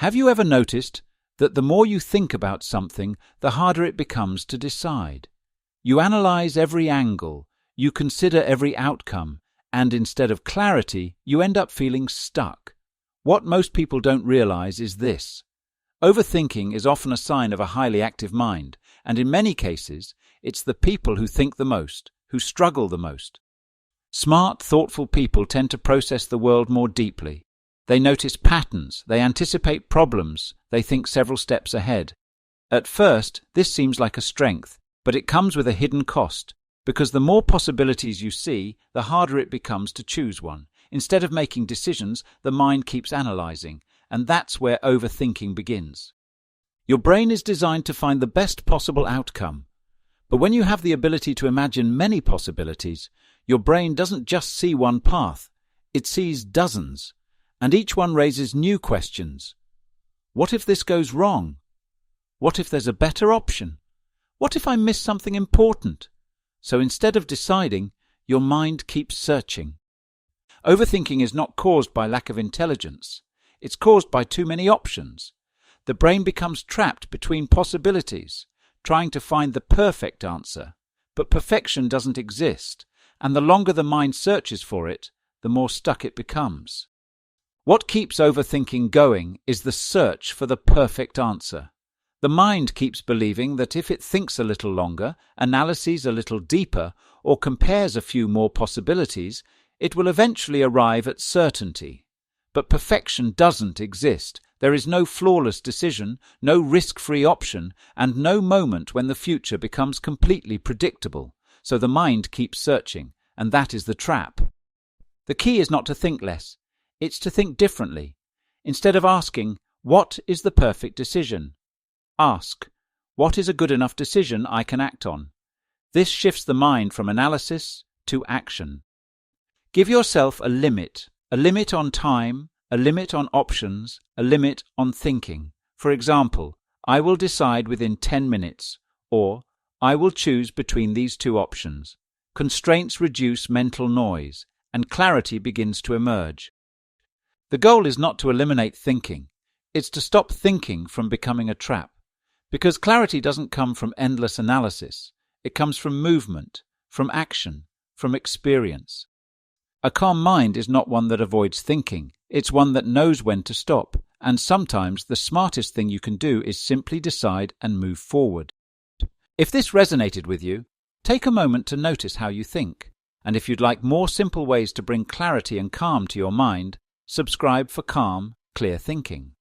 Have you ever noticed that the more you think about something, the harder it becomes to decide? You analyze every angle, you consider every outcome, and instead of clarity, you end up feeling stuck. What most people don't realize is this. Overthinking is often a sign of a highly active mind, and in many cases, it's the people who think the most, who struggle the most. Smart, thoughtful people tend to process the world more deeply. They notice patterns, they anticipate problems, they think several steps ahead. At first, this seems like a strength, but it comes with a hidden cost, because the more possibilities you see, the harder it becomes to choose one. Instead of making decisions, the mind keeps analyzing, and that's where overthinking begins. Your brain is designed to find the best possible outcome, but when you have the ability to imagine many possibilities, your brain doesn't just see one path, it sees dozens. And each one raises new questions. What if this goes wrong? What if there's a better option? What if I miss something important? So instead of deciding, your mind keeps searching. Overthinking is not caused by lack of intelligence. It's caused by too many options. The brain becomes trapped between possibilities, trying to find the perfect answer. But perfection doesn't exist, and the longer the mind searches for it, the more stuck it becomes. What keeps overthinking going is the search for the perfect answer. The mind keeps believing that if it thinks a little longer, analyses a little deeper, or compares a few more possibilities, it will eventually arrive at certainty. But perfection doesn't exist. There is no flawless decision, no risk-free option, and no moment when the future becomes completely predictable. So the mind keeps searching, and that is the trap. The key is not to think less. It's to think differently. Instead of asking, what is the perfect decision? Ask, what is a good enough decision I can act on? This shifts the mind from analysis to action. Give yourself a limit on time, a limit on options, a limit on thinking. For example, I will decide within 10 minutes, or I will choose between these two options. Constraints reduce mental noise, and clarity begins to emerge. The goal is not to eliminate thinking, it's to stop thinking from becoming a trap. Because clarity doesn't come from endless analysis, it comes from movement, from action, from experience. A calm mind is not one that avoids thinking, it's one that knows when to stop, and sometimes the smartest thing you can do is simply decide and move forward. If this resonated with you, take a moment to notice how you think, and if you'd like more simple ways to bring clarity and calm to your mind, subscribe for calm, clear thinking.